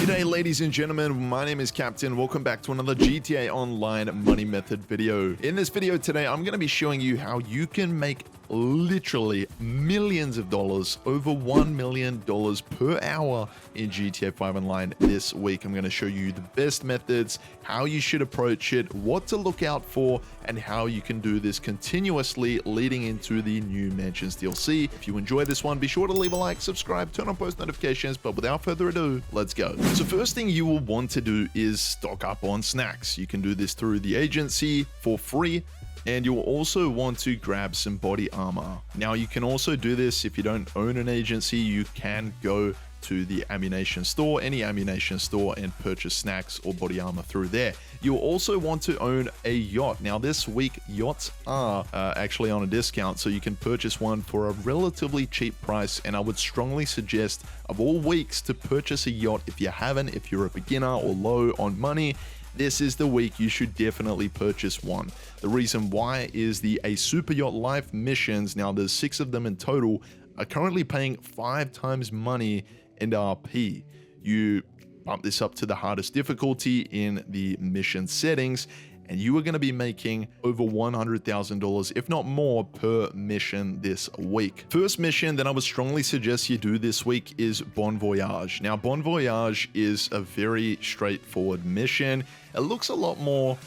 G'day ladies and gentlemen, my name is Captain. Welcome back to another GTA Online money method video. In this video today, I'm going to be showing you how you can make literally millions of dollars, over $1 million per hour in GTA 5 Online this week. I'm going to show you the best methods, how you should approach it, what to look out for, and how you can do this continuously leading into the new Mansions DLC. If you enjoyed this one, be sure to leave a like, subscribe, turn on post notifications, but without further ado, let's go. So first thing you will want to do is stock up on snacks. You can do this through the agency for free, and you'll also want to grab some body armor. Now you can also do this if you don't own an agency. You can go to the ammunition store, any ammunition store, and purchase snacks or body armor through there. You'll also want to own a yacht. Now this week yachts are actually on a discount, so you can purchase one for a relatively cheap price, and I would strongly suggest of all weeks to purchase a yacht. If you haven't, if you're a beginner or low on money, this is the week you should definitely purchase one. The reason why is the A Super Yacht Life missions, now there's 6 of them in total, are currently paying 5 times money in RP. You bump this up to the hardest difficulty in the mission settings, and you are going to be making over $100,000, if not more, per mission this week. First mission that I would strongly suggest you do this week is Bon Voyage. Now, Bon Voyage is a very straightforward mission. It looks a lot more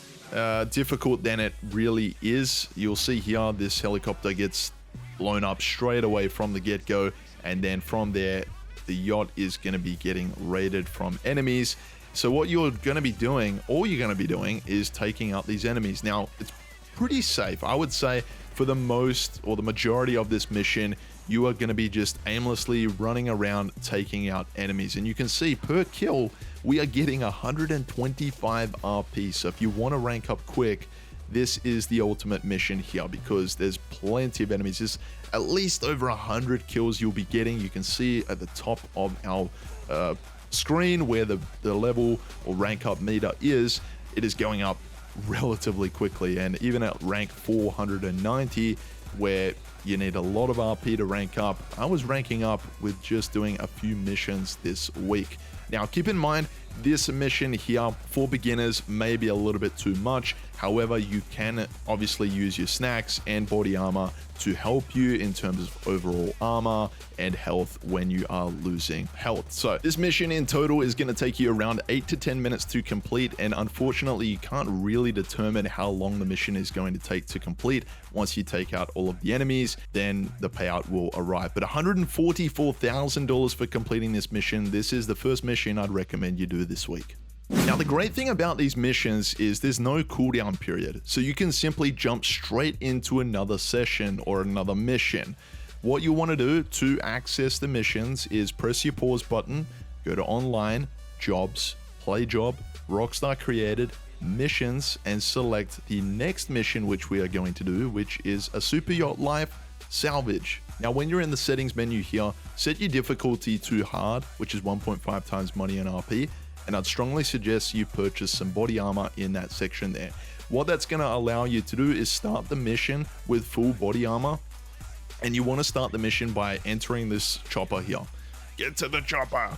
difficult than it really is. You'll see here, this helicopter gets blown up straight away from the get-go, and then from there, the yacht is going to be getting raided from enemies. So what you're going to be doing, all you're going to be doing, is taking out these enemies. Now, it's pretty safe. I would say for the most or the majority of this mission, you are going to be just aimlessly running around taking out enemies. And you can see per kill, we are getting 125 RP. So if you want to rank up quick, this is the ultimate mission here, because there's plenty of enemies. There's at least over 100 kills you'll be getting. You can see at the top of our screen where the level or rank up meter is. It is going up relatively quickly, and even at rank 490, where you need a lot of RP to rank up, I was ranking up with just doing a few missions this week. Now keep in mind, this mission here for beginners may be a little bit too much. However, you can obviously use your snacks and body armor to help you in terms of overall armor and health when you are losing health. So this mission in total is going to take you around 8 to 10 minutes to complete, and unfortunately you can't really determine how long the mission is going to take to complete. Once you take out all of the enemies, then the payout will arrive. But $144,000 for completing this mission. This is the first mission I'd recommend you do this week. Now, the great thing about these missions is there's no cooldown period, so you can simply jump straight into another session or another mission. What you want to do to access the missions is press your pause button, go to online, jobs, play job, Rockstar created, missions, and select the next mission which we are going to do, which is a Super Yacht Life Salvage. Now, when you're in the settings menu here, set your difficulty to hard, which is 1.5 times money in RP, and I'd strongly suggest you purchase some body armor in that section there. What that's going to allow you to do is start the mission with full body armor, and you want to start the mission by entering this chopper here. Get to the chopper.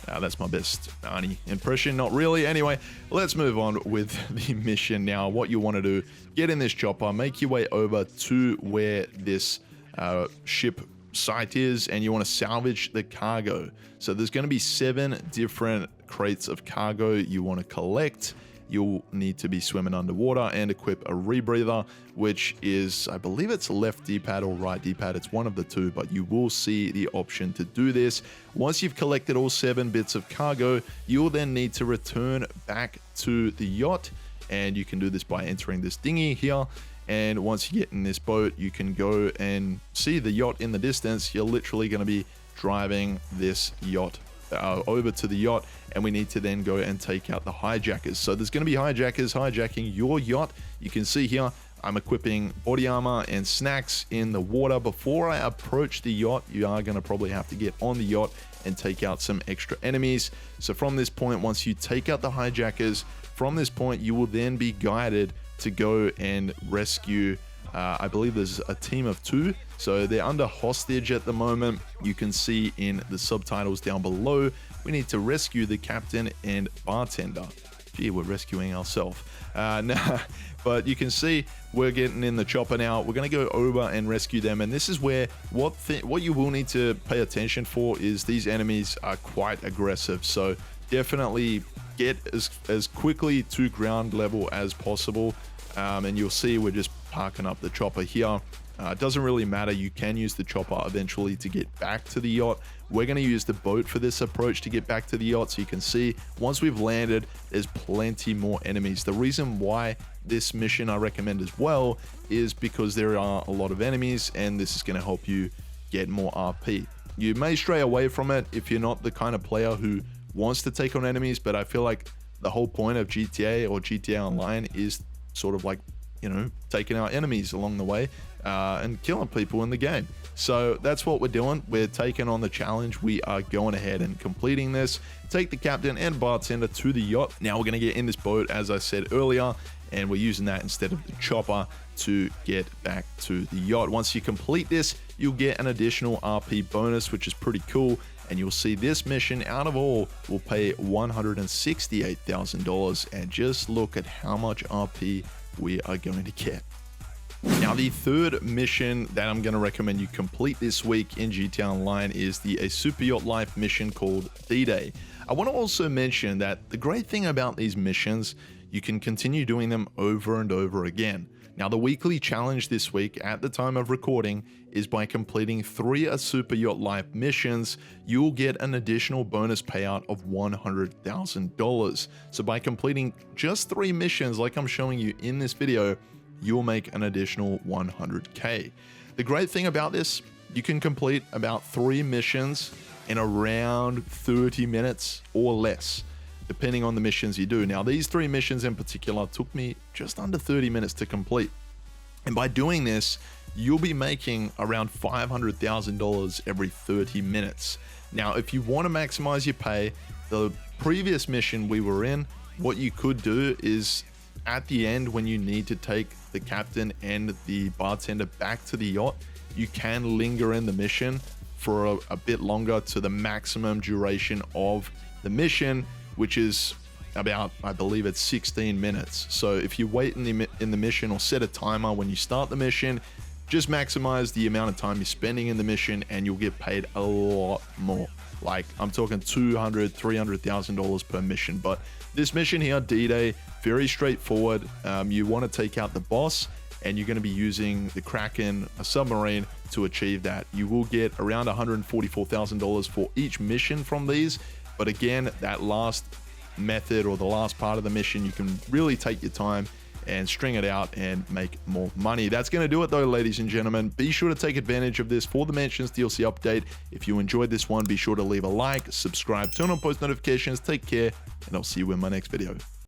That's my best Arnie impression, not really. Anyway, let's move on with the mission now. What you want to do, get in this chopper, make your way over to where this ship site is, and you want to salvage the cargo. So there's going to be 7 different crates of cargo you want to collect. You'll need to be swimming underwater and equip a rebreather, which is, I believe it's left D-pad or right D-pad. It's one of the two, but you will see the option to do this. Once you've collected all 7 bits of cargo, you'll then need to return back to the yacht, and you can do this by entering this dinghy here. And once you get in this boat, you can go and see the yacht in the distance. You're literally going to be driving this yacht over to the yacht, and we need to then go and take out the hijackers. So there's going to be hijackers hijacking your yacht. You can see here, I'm equipping body armor and snacks in the water. Before I approach the yacht, you are going to probably have to get on the yacht and take out some extra enemies. So from this point, once you take out the hijackers, from this point, you will then be guided to go and rescue I believe there's a team of 2, so they're under hostage at the moment. You can see in the subtitles down below we need to rescue the captain and bartender. Gee, we're rescuing ourselves. Nah, but you can see we're getting in the chopper now. We're going to go over and rescue them. And this is where what you will need to pay attention for is these enemies are quite aggressive. So definitely get as quickly to ground level as possible. And you'll see we're just parking up the chopper here. It doesn't really matter. You can use the chopper eventually to get back to the yacht. We're going to use the boat for this approach to get back to the yacht. So you can see once we've landed, there's plenty more enemies. The reason why this mission I recommend as well is because there are a lot of enemies, and this is going to help you get more RP. You may stray away from it if you're not the kind of player who wants to take on enemies, but I feel like the whole point of GTA or GTA Online is sort of like, you know, taking out enemies along the way and killing people in the game. So that's what we're doing. We're taking on the challenge. We are going ahead and completing this. Take the captain and bartender to the yacht. Now we're going to get in this boat, as I said earlier, and we're using that instead of the chopper to get back to the yacht. Once you complete this, you'll get an additional RP bonus, which is pretty cool. And you'll see this mission out of all will pay $168,000. And just look at how much RP we are going to get. Now, the third mission that I'm going to recommend you complete this week in GTA Online is a Super Yacht Life mission called D-Day. I want to also mention that the great thing about these missions, you can continue doing them over and over again. Now, the weekly challenge this week at the time of recording is by completing 3 Super Yacht Life missions, you'll get an additional bonus payout of $100,000. So by completing just 3 missions like I'm showing you in this video, you'll make an additional 100K. The great thing about this, you can complete about 3 missions in around 30 minutes or less, depending on the missions you do. Now, these 3 missions in particular took me just under 30 minutes to complete. And by doing this, you'll be making around $500,000 every 30 minutes. Now, if you want to maximize your pay, the previous mission we were in, what you could do is at the end, when you need to take the captain and the bartender back to the yacht, you can linger in the mission for a bit longer to the maximum duration of the mission, which is about, I believe it's 16 minutes. So if you wait in the mission or set a timer when you start the mission, just maximize the amount of time you're spending in the mission and you'll get paid a lot more. Like, I'm talking $200,000, $300,000 per mission. But this mission here, D-Day, very straightforward. You want to take out the boss, and you're going to be using the Kraken, a submarine, to achieve that. You will get around $144,000 for each mission from these. But again, that last method or the last part of the mission, you can really take your time and string it out and make more money. That's going to do it though, ladies and gentlemen. Be sure to take advantage of this for the Mansions DLC update. If you enjoyed this one, be sure to leave a like, subscribe, turn on post notifications. Take care, and I'll see you in my next video.